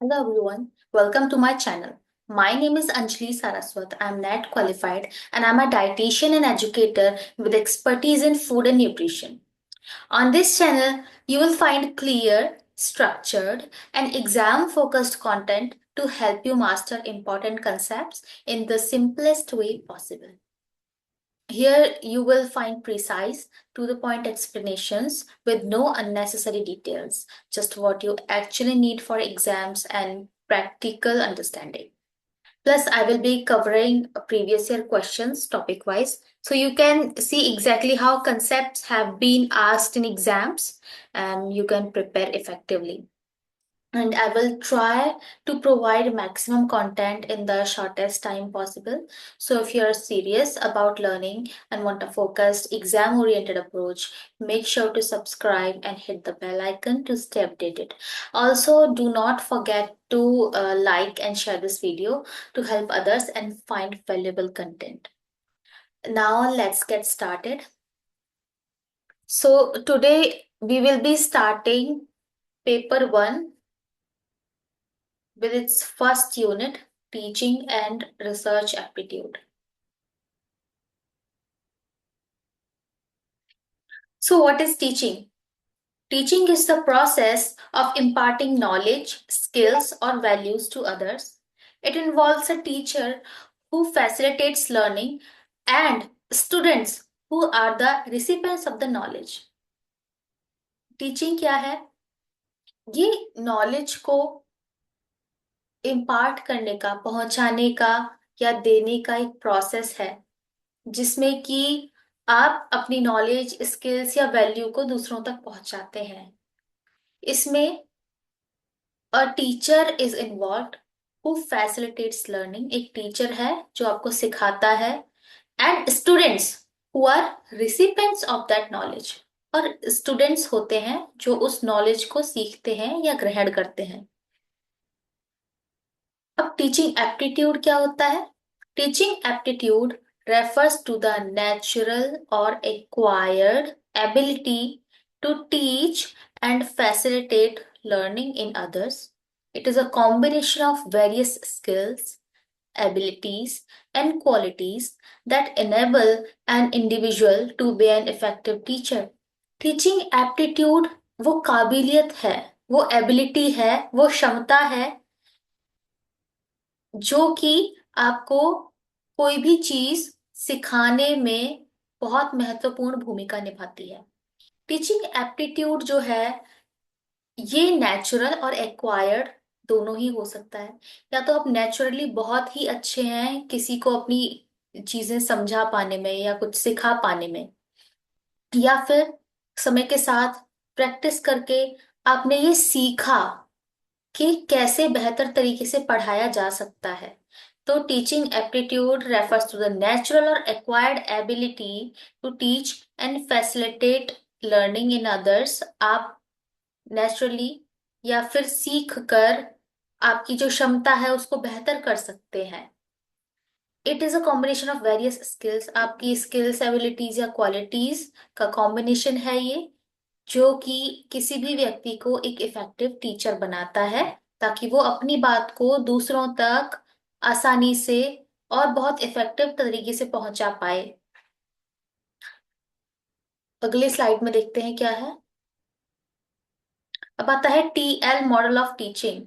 Hello everyone, welcome to my channel. My name is Anjali Saraswat. I'm NET qualified and I'm a dietitian and educator with expertise in food and nutrition. On this channel, you will find clear, structured, and exam focused content to help you master important concepts in the simplest way possible. Here, you will find precise, to the point explanations with no unnecessary details, just what you actually need for exams and practical understanding. Plus, I will be covering previous year questions topic wise, so you can see exactly how concepts have been asked in exams and you can prepare effectively, and I will try to provide maximum content in the shortest time possible. So, if you're serious about learning and want a focused, exam oriented approach, make sure to subscribe and hit the bell icon to stay updated. Also, do not forget to like and share this video to help others and find valuable content. Now, let's get started. So, today we will be starting paper 1 with its first unit, teaching and research aptitude. So, what is teaching? Teaching is the process of imparting knowledge, skills, or values to others. It involves a teacher who facilitates learning and students who are the recipients of the knowledge. Teaching क्या है? ये knowledge को impart करने का, पहुंचाने का या देने का एक प्रोसेस है जिसमें कि आप अपनी नॉलेज, स्किल्स या वैल्यू को दूसरों तक पहुंचाते हैं। इसमें a teacher is involved who facilitates learning. एक टीचर है जो आपको सिखाता है, and students who are recipients of that knowledge. और स्टूडेंट्स होते हैं जो उस नॉलेज को सीखते हैं या ग्रहण करते हैं। अब टीचिंग एप्टीट्यूड क्या होता है? Teaching aptitude refers to the natural or acquired ability to teach and facilitate learning in others. It is a combination of various skills, abilities, and qualities that enable an individual to be an effective teacher. Teaching aptitude वो काबिलियत है, वो ability है, वो क्षमता है जो कि आपको कोई भी चीज सिखाने में बहुत महत्वपूर्ण भूमिका निभाती है। टीचिंग एप्टीट्यूड जो है ये नेचुरल और एक्वायर्ड दोनों ही हो सकता है। या तो आप नेचुरली बहुत ही अच्छे हैं किसी को अपनी चीजें समझा पाने में या कुछ सिखा पाने में, या फिर समय के साथ प्रैक्टिस करके आपने ये सीखा कि कैसे बेहतर तरीके से पढ़ाया जा सकता है। तो teaching aptitude refers to the natural और acquired ability to teach and facilitate learning in others. आप नेचुरली या फिर सीख कर आपकी जो क्षमता है उसको बेहतर कर सकते हैं। It is a combination of various skills. आपकी स्किल्स, एबिलिटीज या क्वालिटीज का कॉम्बिनेशन है ये, जो कि किसी भी व्यक्ति को एक इफेक्टिव टीचर बनाता है ताकि वो अपनी बात को दूसरों तक आसानी से और बहुत इफेक्टिव तरीके से पहुंचा पाए। अगले स्लाइड में देखते हैं क्या है। अब आता है TL model of teaching.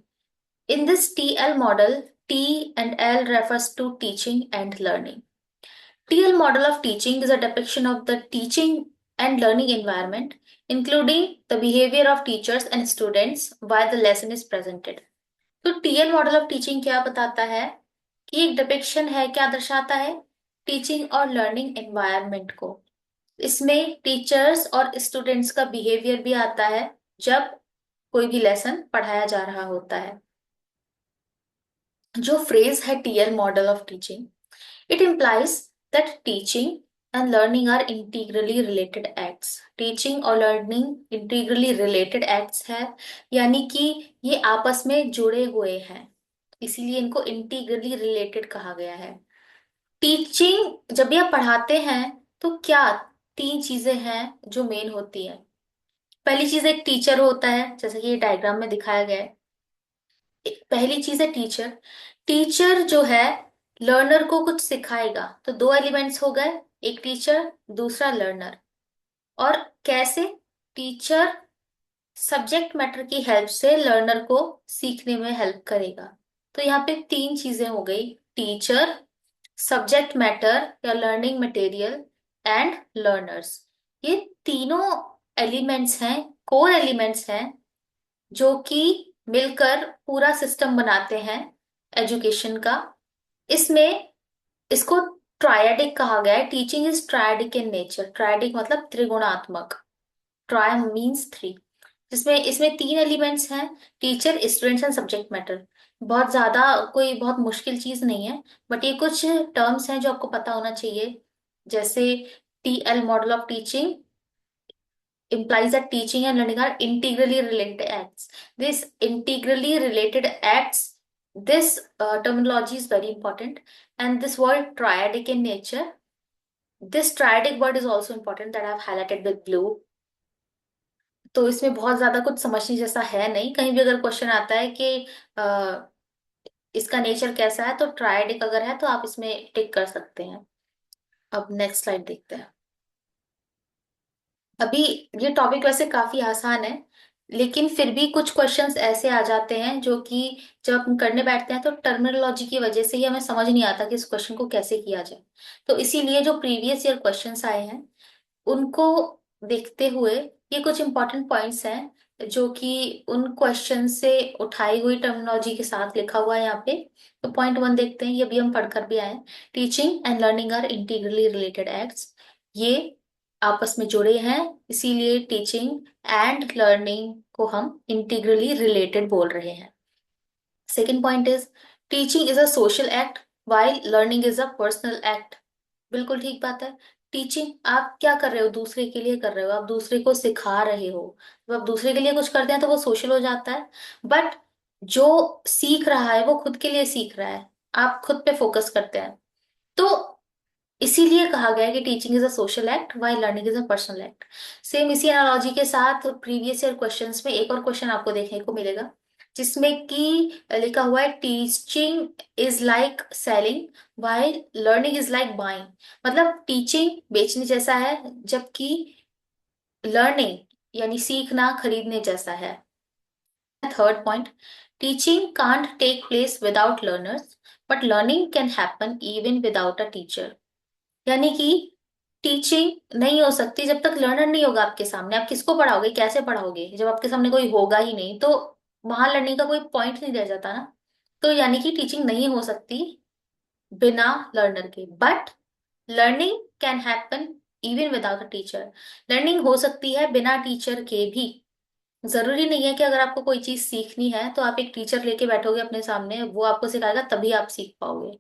In this TL model, T and L refers to teaching and learning. TL model of teaching is a depiction of the teaching and learning environment, including the behavior of teachers and students while the lesson is presented. तो TL model of teaching क्या बताता है कि एक depiction है, क्या दर्शाता है? टीचिंग और लर्निंग एनवायरनमेंट को। इसमें टीचर्स और स्टूडेंट्स का बिहेवियर भी आता है जब कोई भी लेसन पढ़ाया जा रहा होता है। जो फ्रेज है TL model of teaching, it implies that teaching and learning are integrally related acts. Teaching और लर्निंग इंटीग्रली रिलेटेड एक्ट्स है, यानी कि ये आपस में जुड़े हुए हैं, इसीलिए इनको इंटीग्रली रिलेटेड कहा गया है। टीचिंग जब भी आप पढ़ाते हैं तो क्या तीन चीजें हैं जो मेन होती है। पहली चीज एक टीचर होता है, जैसे कि ये डायग्राम में दिखाया गया है। पहली चीज है टीचर। टीचर जो है लर्नर को कुछ सिखाएगा, तो दो एलिमेंट्स हो गए, एक टीचर, दूसरा लर्नर। और कैसे? टीचर सब्जेक्ट मैटर की हेल्प से लर्नर को सीखने में हेल्प करेगा। तो यहाँ पे तीन चीजें हो गई, टीचर, सब्जेक्ट मैटर या लर्निंग मटेरियल, एंड लर्नर्स। ये तीनों एलिमेंट्स हैं, कोर एलिमेंट्स हैं, जो कि मिलकर पूरा सिस्टम बनाते हैं एजुकेशन का। इसमें इसको ट्रायडिक कहा गया है। Teaching is triadic in nature. Triadic मतलब त्रिगुणात्मक। Tri means three. जिसमें इसमें तीन एलिमेंट्स हैं, teacher, students and subject matter. बहुत ज्यादा कोई बहुत मुश्किल चीज नहीं है, बट ये कुछ टर्म्स हैं जो आपको पता होना चाहिए। जैसे TL, model of teaching, implies that teaching and learning are integrally related acts. This integrally related acts, this terminology is very important. And this word triadic in nature, this triadic word is also important that I have highlighted with blue. तो इसमें बहुत ज्यादा कुछ समझने जैसा है नहीं। कहीं भी अगर क्वेश्चन आता है कि अ, इसका नेचर कैसा है, तो ट्रायडिक अगर है तो आप इसमें टिक कर सकते हैं। अब नेक्स्ट स्लाइड देखते हैं। अभी ये टॉपिक वैसे काफी आसान है, लेकिन फिर भी कुछ क्वेश्चंस ऐसे आ जाते हैं जो कि जब हम करने बैठते हैं तो टर्मिनोलॉजी की वजह से ही हमें समझ नहीं आता कि इस क्वेश्चन को कैसे किया जाए। तो इसीलिए जो प्रीवियस ईयर क्वेश्चंस आए हैं उनको देखते हुए ये कुछ इंपॉर्टेंट पॉइंट्स हैं जो कि उन क्वेश्चन से उठाई हुई टर्मिनोलॉजी के साथ लिखा हुआ है यहाँ पे। तो पॉइंट वन देखते हैं, ये भी हम पढ़कर भी आए हैं। Teaching and learning are integrally related acts. ये आपस में जुड़े हैं, इसीलिए टीचिंग एंड लर्निंग को हम इंटीग्रली रिलेटेड बोल रहे हैं। Second point is teaching is a social act while learning is a personal act. बिल्कुल ठीक बात है। टीचिंग आप क्या कर रहे हो, दूसरे के लिए कर रहे हो, आप दूसरे को सिखा रहे हो। जब आप दूसरे के लिए कुछ करते हैं तो वो सोशल हो जाता है। बट जो सीख रहा है वो खुद के लिए सीख रहा है, आप खुद पे फोकस करते हैं। तो इसीलिए कहा गया है कि teaching is a social act while learning is a personal act. Same इसी एनालॉजी के साथ प्रीवियस ईयर क्वेश्चंस में एक और क्वेश्चन आपको देखने को मिलेगा, जिसमें कि लिखा हुआ है teaching is like selling while learning is like buying. मतलब टीचिंग बेचने जैसा है, जबकि लर्निंग यानी सीखना खरीदने जैसा है। Third point, teaching can't take place without learners but learning can happen even without a teacher. यानी कि टीचिंग नहीं हो सकती जब तक लर्नर नहीं होगा आपके सामने। आप किसको पढ़ाओगे, कैसे पढ़ाओगे, जब आपके सामने कोई होगा ही नहीं तो वहां लर्निंग का कोई पॉइंट नहीं रह जाता ना। तो यानी कि टीचिंग नहीं हो सकती बिना लर्नर के, but learning can happen even without a teacher. Learning हो सकती है बिना टीचर के भी। जरूरी नहीं है कि अगर आपको कोई चीज सीखनी है तो आप एक टीचर लेके बैठोगे अपने सामने, वो आपको सिखाएगा तभी आप सीख पाओगे।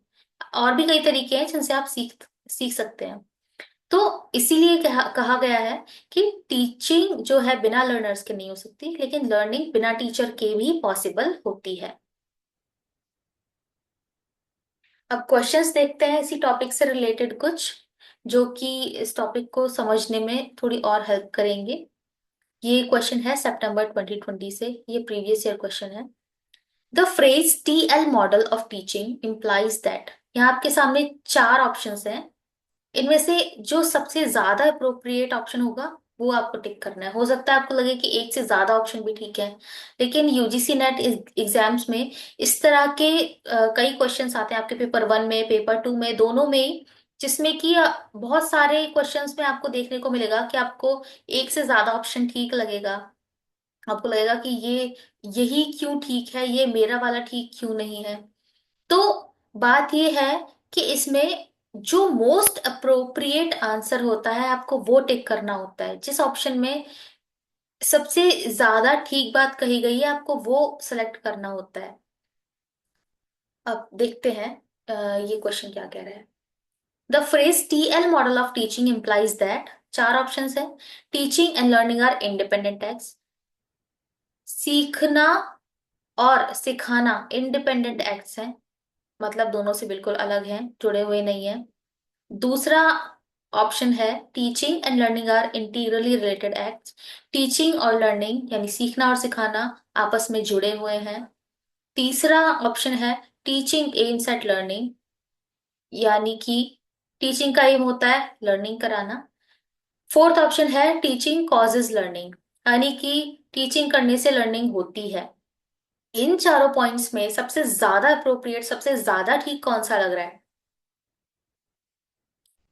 और भी कई तरीके हैं जिनसे आप सीख सीख सकते हैं। तो इसीलिए कहा गया है कि टीचिंग जो है बिना लर्नर्स के नहीं हो सकती, लेकिन लर्निंग बिना टीचर के भी पॉसिबल होती है। अब क्वेश्चंस देखते हैं इसी टॉपिक से रिलेटेड कुछ, जो कि इस टॉपिक को समझने में थोड़ी और हेल्प करेंगे। ये क्वेश्चन है सितंबर 2020 से, ये प्रीवियस ईयर क्वेश्चन है। The phrase TL model of teaching implies that. यहाँ आपके सामने चार ऑप्शंस हैं, इनमें से जो सबसे ज्यादा अप्रोप्रिएट ऑप्शन होगा वो आपको टिक करना है। हो सकता है आपको लगे कि एक से ज्यादा ऑप्शन भी ठीक है, लेकिन यूजीसी नेट एग्जाम्स में इस तरह के कई क्वेश्चंस आते हैं आपके पेपर वन में, पेपर टू में, दोनों में ही, जिसमें कि बहुत सारे क्वेश्चंस में आपको देखने को मिलेगा कि आपको एक से ज्यादा ऑप्शन ठीक लगेगा। आपको लगेगा कि ये यही क्यों ठीक है, ये मेरा वाला ठीक क्यों नहीं है। तो बात ये है कि इसमें जो मोस्ट अप्रोप्रिएट आंसर होता है आपको वो टिक करना होता है। जिस ऑप्शन में सबसे ज्यादा ठीक बात कही गई है आपको वो सिलेक्ट करना होता है। अब देखते हैं ये क्वेश्चन क्या कह रहा है। The phrase TL model of teaching implies that, चार ऑप्शंस है, teaching and learning are independent acts. सीखना और सिखाना इंडिपेंडेंट एक्ट्स हैं, मतलब दोनों से बिल्कुल अलग हैं, जुड़े हुए नहीं है। दूसरा ऑप्शन है teaching and learning are integrally related acts. Teaching और लर्निंग यानी सीखना और सिखाना आपस में जुड़े हुए हैं। तीसरा ऑप्शन है टीचिंग एम्स एट लर्निंग, यानी कि टीचिंग का एम होता है लर्निंग कराना। फोर्थ ऑप्शन है टीचिंग कॉजेज लर्निंग, यानी कि टीचिंग करने से लर्निंग होती है। इन चारों पॉइंट्स में सबसे ज्यादा अप्रोप्रिएट, सबसे ज्यादा ठीक कौन सा लग रहा है?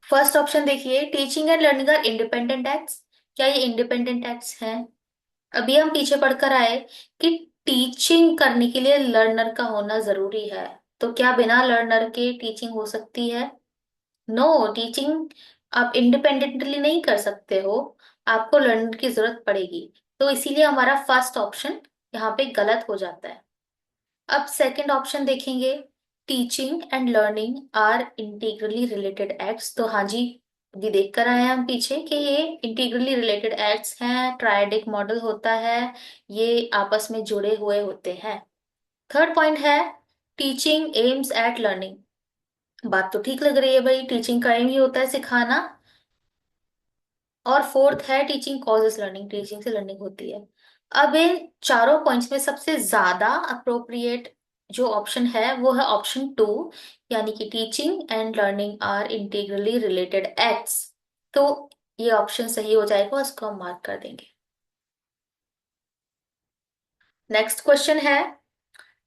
फर्स्ट ऑप्शन देखिए, teaching and learning are independent acts. क्या ये इंडिपेंडेंट एक्ट्स हैं? अभी हम पीछे पढ़कर आए कि टीचिंग करने के लिए लर्नर का होना जरूरी है। तो क्या बिना लर्नर के टीचिंग हो सकती है? नो, टीचिंग आप इंडिपेंडेंटली नहीं कर सकते हो, आपको लर्नर की जरूरत पड़ेगी। तो इसीलिए हमारा फर्स्ट ऑप्शन यहाँ पे गलत हो जाता है। अब सेकंड ऑप्शन देखेंगे, teaching and learning are integrally related acts. तो हाँ जी, अभी देख कर आए हैं हम पीछे कि ये इंटीग्रली रिलेटेड एक्ट्स हैं, ट्रायडिक मॉडल होता है, ये आपस में जुड़े हुए होते हैं। थर्ड पॉइंट है टीचिंग एम्स एट लर्निंग। बात तो ठीक लग रही है भाई, टीचिंग का एम ही होता है सिखाना। और फोर्थ है टीचिंग कॉजेस लर्निंग, टीचिंग से लर्निंग होती है। अब इन चारों पॉइंट्स में सबसे ज्यादा अप्रोप्रिएट जो ऑप्शन है वो है ऑप्शन टू, यानी कि teaching and learning are integrally related acts. तो ये ऑप्शन सही हो जाएगा, उसको हम मार्क कर देंगे। नेक्स्ट क्वेश्चन है,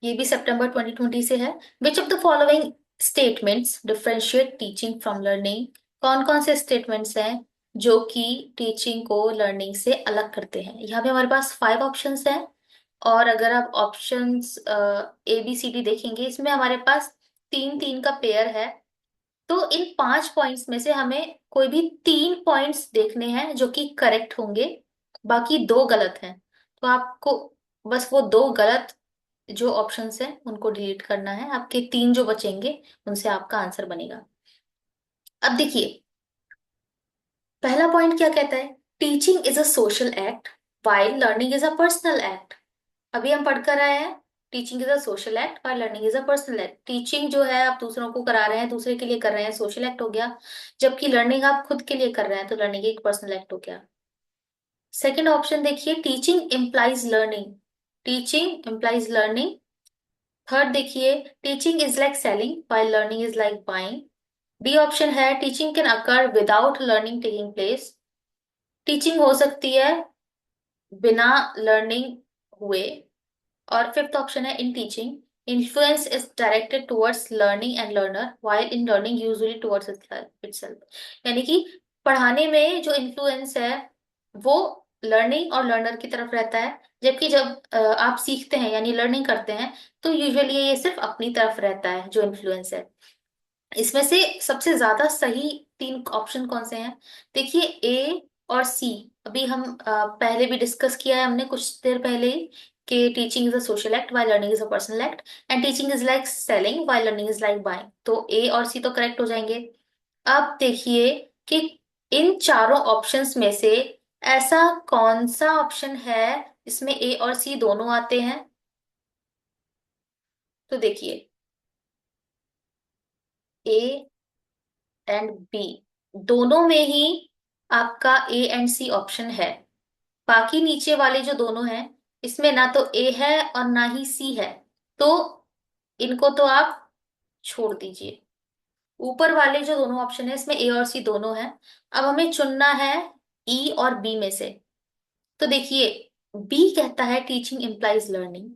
ये भी सितंबर 2020 से है। Which of the following statements differentiate teaching from learning? कौन कौन से स्टेटमेंट्स हैं जो कि टीचिंग को लर्निंग से अलग करते हैं? यहाँ पे हमारे पास फाइव ऑप्शंस हैं, और अगर आप options A B C D देखेंगे, इसमें हमारे पास तीन तीन का पेयर है। तो इन पांच पॉइंट्स में से हमें कोई भी तीन पॉइंट्स देखने हैं जो कि करेक्ट होंगे, बाकी दो गलत हैं। तो आपको बस वो दो गलत जो ऑप्शंस हैं उनको डिलीट करना है, आपके तीन जो बचेंगे उनसे आपका आंसर बनेगा। अब देखिए, पहला पॉइंट क्या कहता है? Teaching is a social act while learning is a personal act. अभी हम पढ़कर आए हैं, teaching is a social act while learning is a personal act. Teaching जो है आप दूसरों को करा रहे हैं, दूसरे के लिए कर रहे हैं, सोशल एक्ट हो गया। जबकि लर्निंग आप खुद के लिए कर रहे हैं, तो लर्निंग एक पर्सनल एक्ट हो गया। सेकेंड ऑप्शन देखिए, teaching implies learning, teaching implies learning. Third देखिए, teaching is like selling while learning is like buying. D option है teaching can occur without learning taking place, teaching हो सकती है बिना लर्निंग हुए। और फिफ्थ ऑप्शन है in teaching influence is directed towards learning and learner while in learning usually towards itself. यानी कि पढ़ाने में जो इन्फ्लुएंस है वो लर्निंग और लर्नर की तरफ रहता है, जबकि जब आप सीखते हैं यानी लर्निंग करते हैं, तो यूजुअली ये सिर्फ अपनी तरफ रहता है जो इन्फ्लुएंस है। इसमें से सबसे ज्यादा सही तीन ऑप्शन कौन से हैं? देखिए, ए और सी। अभी हम पहले भी डिस्कस किया है हमने कुछ देर पहले ही कि teaching is a social act while learning is a personal act, and teaching is like selling while learning is like buying. तो ए और सी तो करेक्ट हो जाएंगे। अब देखिए कि इन चारों ऑप्शंस में से ऐसा कौन सा ऑप्शन है इसमें ए और सी दोनों आते हैं? तो देखिए, ए एंड बी दोनों में ही आपका ए एंड सी ऑप्शन है। बाकी नीचे वाले जो दोनों हैं, इसमें ना तो ए है और ना ही सी है। तो इनको तो आप छोड़ दीजिए। ऊपर वाले जो दोनों ऑप्शन है इसमें ए और सी दोनों हैं। अब हमें चुनना है ई और बी में से। तो देखिए, बी कहता है टीचिंग इम्प्लाइज लर्निंग,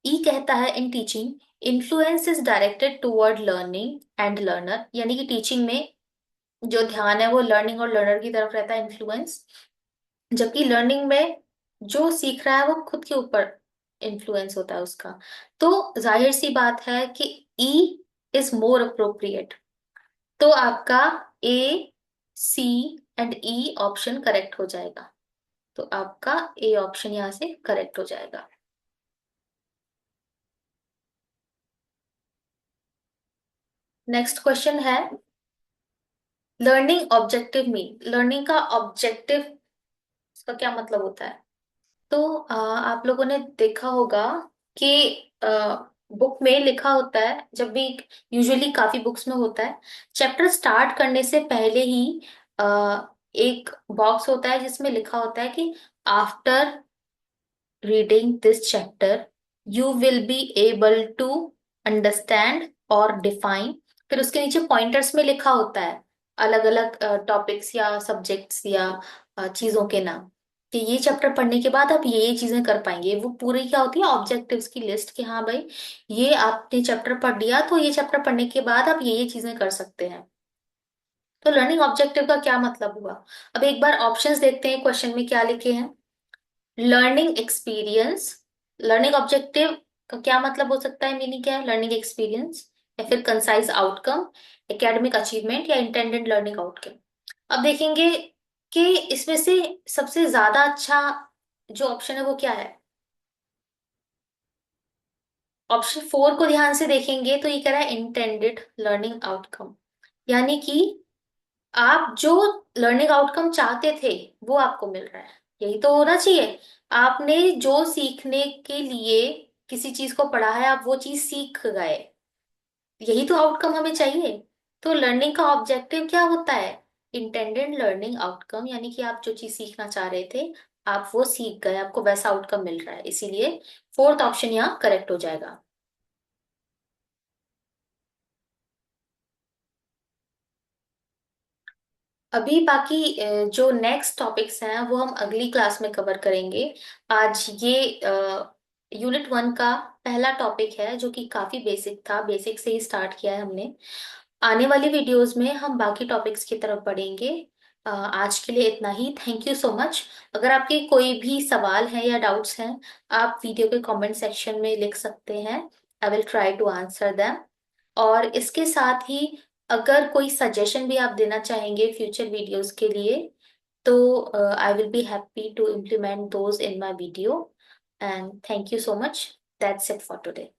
ई कहता है in teaching influence is directed toward learning and learner, यानी कि टीचिंग में जो ध्यान है वो लर्निंग और लर्नर की तरफ रहता है, इन्फ्लुएंस। जबकि लर्निंग में जो सीख रहा है वो खुद के ऊपर इन्फ्लुएंस होता है उसका। तो जाहिर सी बात है कि ई इज मोर अप्रोप्रिएट। तो आपका ए, सी एंड ई ऑप्शन करेक्ट हो जाएगा। तो आपका ए ऑप्शन यहां से करेक्ट हो जाएगा। नेक्स्ट क्वेश्चन है, लर्निंग ऑब्जेक्टिव मीन, लर्निंग का ऑब्जेक्टिव इसका क्या मतलब होता है? तो आप लोगों ने देखा होगा कि बुक में लिखा होता है, जब भी यूजुअली काफी बुक्स में होता है, चैप्टर स्टार्ट करने से पहले ही एक बॉक्स होता है जिसमें लिखा होता है कि after reading this chapter you will be able to understand और डिफाइन। फिर उसके नीचे पॉइंटर्स में लिखा होता है अलग अलग टॉपिक्स या सब्जेक्ट्स या चीजों के नाम, कि ये चैप्टर पढ़ने के बाद आप ये चीजें कर पाएंगे। वो पूरी क्या होती है, ऑब्जेक्टिव्स की लिस्ट, कि हाँ भाई ये आपने चैप्टर पढ़ लिया तो ये चैप्टर पढ़ने के बाद आप ये चीजें कर सकते हैं। तो लर्निंग ऑब्जेक्टिव का क्या मतलब हुआ? अब एक बार ऑप्शंस देखते हैं क्वेश्चन में क्या लिखे हैं। Learning experience. लर्निंग ऑब्जेक्टिव का क्या मतलब हो सकता है, मीनिंग क्या है? लर्निंग एक्सपीरियंस, या फिर कंसाइज आउटकम, एकेडमिक अचीवमेंट, या इंटेंडेड लर्निंग आउटकम। अब देखेंगे कि इसमें से सबसे ज्यादा अच्छा जो ऑप्शन है वो क्या है। ऑप्शन 4 को ध्यान से देखेंगे तो ये कह रहा है इंटेंडेड लर्निंग आउटकम, यानी कि आप जो लर्निंग आउटकम चाहते थे वो आपको मिल रहा है। यही तो होना चाहिए। आपने जो सीखने के लिए किसी चीज को पढ़ा है, आप वो चीज सीख गए, यही तो आउटकम हमें चाहिए। तो लर्निंग का ऑब्जेक्टिव क्या होता है? इंटेंडेड लर्निंग आउटकम, यानी कि आप जो चीज सीखना चाह रहे थे आप वो सीख गए, आपको वैसा आउटकम मिल रहा है, इसीलिए फोर्थ ऑप्शन यहाँ करेक्ट हो जाएगा। अभी बाकी जो नेक्स्ट टॉपिक्स हैं वो हम अगली क्लास में कवर करेंगे। आज ये यूनिट 1 का पहला टॉपिक है जो कि काफी बेसिक था, बेसिक से ही स्टार्ट किया है हमने। आने वाली वीडियोस में हम बाकी टॉपिक्स की तरफ बढ़ेंगे। आज के लिए इतना ही, थैंक यू सो मच। अगर आपके कोई भी सवाल हैं या डाउट्स हैं, आप वीडियो के कमेंट सेक्शन में लिख सकते हैं। I will try to answer them. और इसके साथ ही अगर कोई सजेशन भी आप देना चाहेंगे फ्यूचर वीडियोस के लिए, तो I will be happy to implement those in my video. And thank you so much. That's it for today.